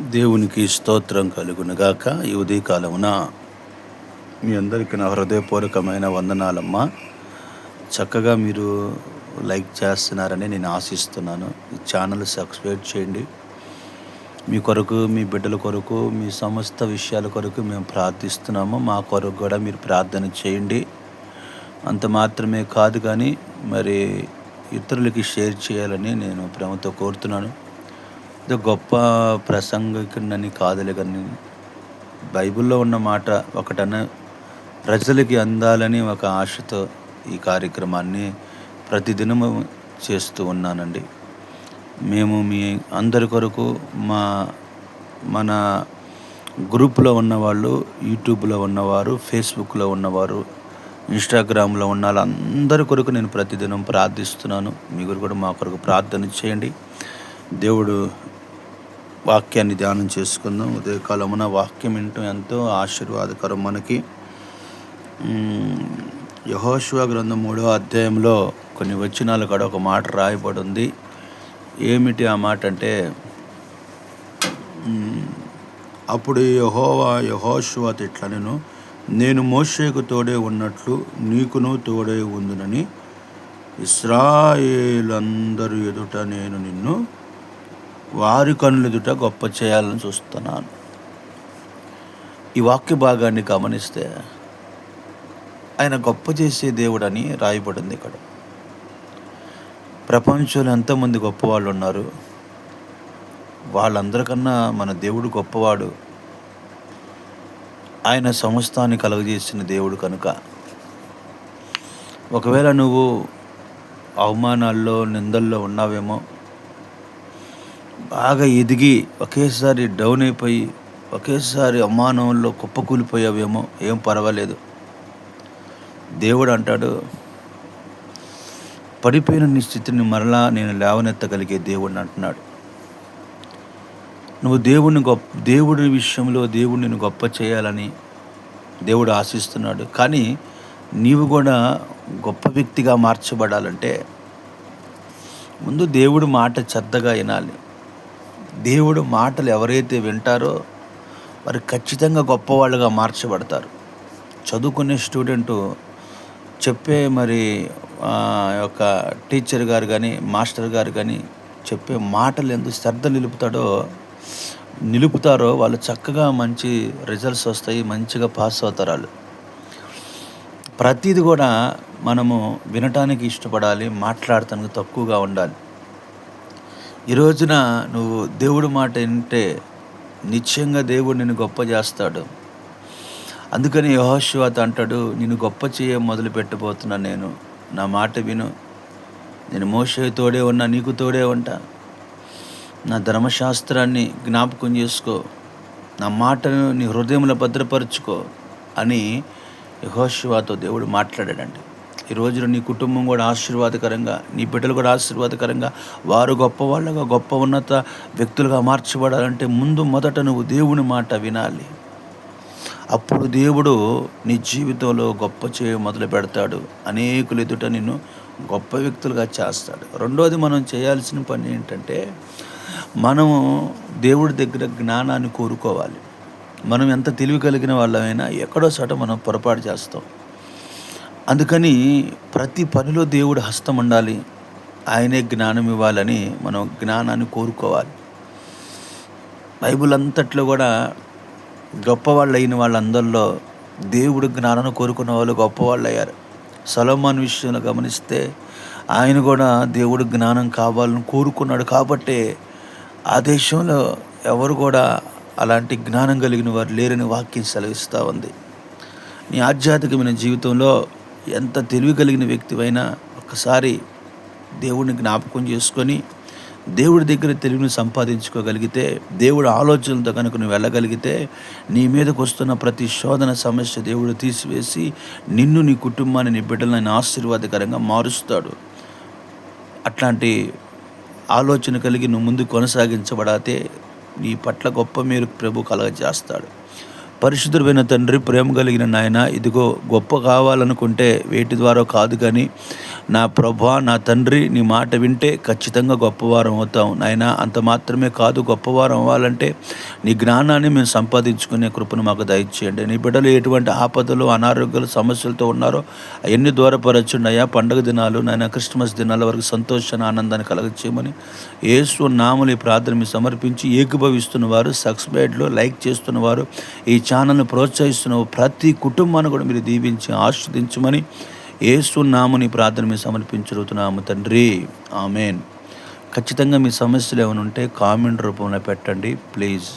దేవునికి స్తోత్రం కలుగునుగాక. ఈ ఉదయకాలమున మీ అందరికీ నా హృదయపూర్వకమైన వందనాలమ్మా. చక్కగా మీరు లైక్ చేస్తున్నారని నేను ఆశిస్తున్నాను. ఈ ఛానల్ సబ్స్క్రైబ్ చేయండి. మీ కొరకు, మీ బిడ్డల కొరకు, మీ సమస్త విషయాల కొరకు మేము ప్రార్థిస్తున్నాము. మా కొరకు కూడా మీరు ప్రార్థన చేయండి. అంత మాత్రమే కాదు కానీ మరి ఇతరులకి షేర్ చేయాలని నేను ప్రేమతో కోరుతున్నాను. ఇది గొప్ప ప్రసంగికుడినని కాదులే కానీ బైబిల్లో ఉన్న మాట ఒకటన ప్రజలకి అందాలని ఒక ఆశతో ఈ కార్యక్రమాన్ని ప్రతిదినము చేస్తూ ఉన్నానండి. మేము మీ అందరి కొరకు మన గ్రూప్లో ఉన్నవాళ్ళు, యూట్యూబ్లో ఉన్నవారు, ఫేస్బుక్లో ఉన్నవారు, ఇన్స్టాగ్రామ్లో ఉన్న వాళ్ళందరి కొరకు నేను ప్రతిదినం ప్రార్థిస్తున్నాను. మీరు కూడా మా కొరకు ప్రార్థన చేయండి. దేవుడు వాక్యాన్ని ధ్యానం చేసుకుందాం. ఉదయకాలమున వాక్యం వినటం ఎంతో ఆశీర్వాదకరం మనకి. యెహోషువ గ్రంథం 3వ అధ్యాయంలో కొన్ని వచనాలు కూడా ఒక మాట రాయబడి ఉంది. ఏమిటి ఆ మాట అంటే, అప్పుడు యెహోవా యెహోషువతో ఇట్లనెను, నేను మోషేకు తోడే ఉన్నట్లు నీకును తోడే ఉందునని ఇశ్రాయేలందరి ఎదుట నేను నిన్ను వారి కనులెదుట గొప్ప చేయాలని చూస్తున్నాను. ఈ వాక్య భాగాన్ని గమనిస్తే ఆయన గొప్ప చేసే దేవుడని రాయబడింది ఇక్కడ. ప్రపంచంలో ఎంతోమంది గొప్పవాళ్ళు ఉన్నారు. వాళ్ళందరికన్నా మన దేవుడు గొప్పవాడు. ఆయన సమస్తాన్ని కలుగజేసిన దేవుడు కనుక ఒకవేళ నువ్వు అవమానాల్లో, నిందల్లో ఉన్నావేమో, బాగా ఎదిగి ఒకేసారి డౌన్ అయిపోయి ఒకేసారి అవమానంలో కుప్పకూలిపోయావేమో, ఏం పర్వాలేదు. దేవుడు అంటాడు, పడిపోయిన నీ స్థితిని మరలా నేను లేవనెత్తగలిగే దేవుడిని అంటున్నాడు. నువ్వు దేవుడి విషయంలో దేవుడిని గొప్ప చేయాలని దేవుడు ఆశిస్తున్నాడు. కానీ నీవు కూడా గొప్ప వ్యక్తిగా మార్చబడాలంటే ముందు దేవుడి మాట శ్రద్ధగా వినాలి. దేవుడు మాటలు ఎవరైతే వింటారో వారు ఖచ్చితంగా గొప్పవాళ్ళుగా మార్చబడతారు. చదువుకునే స్టూడెంటు చెప్పే యొక్క టీచర్ గారు కానీ, మాస్టర్ గారు కానీ చెప్పే మాటలు ఎంత శ్రద్ధ నిలుపుతారో వాళ్ళు చక్కగా మంచి రిజల్ట్స్ వస్తాయి, మంచిగా పాస్ అవుతారు వాళ్ళు. ప్రతిది కూడా మనము వినటానికి ఇష్టపడాలి, మాట్లాడటానికి తక్కువగా ఉండాలి. ఈ రోజున నువ్వు దేవుడి మాట వింటే నిశ్చయంగా దేవుడు నిన్ను గొప్ప చేస్తాడు. అందుకని యెహోషువతో అంటాడు, నిన్ను గొప్ప చేయ మొదలు పెట్టబోతున్నా నేను. నా మాట విను. నేను మోషే తోడే ఉన్నా, నీకు తోడే ఉంటా. నా ధర్మశాస్త్రాన్ని జ్ఞాపకం చేసుకో, నా మాటను నీ హృదయంలో భద్రపరుచుకో అని యెహోషువతో దేవుడు మాట్లాడాడండి. ఈ రోజున నీ కుటుంబం కూడా ఆశీర్వాదకరంగా, నీ బిడ్డలు కూడా ఆశీర్వాదకరంగా, వారు గొప్పవాళ్ళగా, గొప్ప ఉన్నత వ్యక్తులుగా మార్చబడాలంటే మొదట నువ్వు దేవుని మాట వినాలి. అప్పుడు దేవుడు నీ జీవితంలో గొప్ప చేయ మొదలు పెడతాడు. అనేకులు ఎదుట నిన్ను గొప్ప వ్యక్తులుగా చేస్తాడు. రెండోది మనం చేయాల్సిన పని ఏంటంటే, మనము దేవుడి దగ్గర జ్ఞానాన్ని కోరుకోవాలి. మనం ఎంత తెలివి కలిగిన వాళ్ళమైనా ఎక్కడో చోట మనం పొరపాటు చేస్తాం. అందుకని ప్రతి పనిలో దేవుడు హస్తం ఉండాలి. ఆయనే జ్ఞానం ఇవ్వాలని మనం జ్ఞానాన్ని కోరుకోవాలి. బైబిల్ అంతట్లో కూడా గొప్పవాళ్ళు అయిన వాళ్ళందరిలో దేవుడు జ్ఞానాన్ని కోరుకున్న వాళ్ళు గొప్పవాళ్ళు అయ్యారు. సొలొమోను విషయంలో గమనిస్తే ఆయన కూడా దేవుడు జ్ఞానం కావాలని కోరుకున్నాడు. కాబట్టే ఆ దేశంలో ఎవరు కూడా అలాంటి జ్ఞానం కలిగిన వారు లేరని వాక్యం సెలవిస్తూ ఉంది. నీ ఆధ్యాత్మికమైన జీవితంలో ఎంత తెలివి కలిగిన వ్యక్తివైనా ఒక్కసారి దేవుడిని జ్ఞాపకం చేసుకొని దేవుడి దగ్గర తెలివిని సంపాదించుకోగలిగితే, దేవుడి ఆలోచనలతో కనుక నువ్వు వెళ్ళగలిగితే, నీ మీదకు వస్తున్న ప్రతి శోధన సమస్య దేవుడు తీసివేసి నిన్ను, నీ కుటుంబాన్ని, నీ బిడ్డలను ఆశీర్వాదకరంగా మారుస్తాడు. అట్లాంటి ఆలోచన కలిగి నువ్వు ముందు కొనసాగించబడితే నీ పట్ల గొప్ప మేలు ప్రభు కలగజేస్తాడు. పరిశుద్ధుడైన తండ్రి, ప్రేమ కలిగిన నాయన, ఇదిగో గొప్ప కావాలనుకుంటే వేటి ద్వారా కాదు కానీ నా ప్రభా, నా తండ్రి, నీ మాట వింటే ఖచ్చితంగా గొప్పవారం అవుతాం నాయన. అంత మాత్రమే కాదు, గొప్పవారం అవ్వాలంటే నీ జ్ఞానాన్ని మేము సంపాదించుకునే కృపను మాకు దయచేయండి. నీ బిడ్డలు ఎటువంటి ఆపదలు, అనారోగ్యాలు, సమస్యలతో ఉన్నారో అవన్నీ దూరపరచండి అయ్యా. పండుగ దినాలు నాయన, క్రిస్మస్ దినాల వరకు సంతోషాన్ని, ఆనందాన్ని కలగచేయమని యేసు నామములో ఈ ప్రార్థన మీకు సమర్పించి, ఏకీభవిస్తున్న వారు, సబ్స్క్రైబ్లో లైక్ చేస్తున్న వారు, ఈ ఛానల్ను ప్రోత్సహిస్తున్న ప్రతి కుటుంబాన్ని కూడా మీరు దీవించి ఆస్వాదించమని యేసు నామమున ఈ ప్రార్థన మీకు సమర్పించుతున్నాము తండ్రి. ఆమేన్. ఖచ్చితంగా మీ సమస్యలు ఏమైనా ఉంటే కామెంట్ రూపంలో పెట్టండి ప్లీజ్.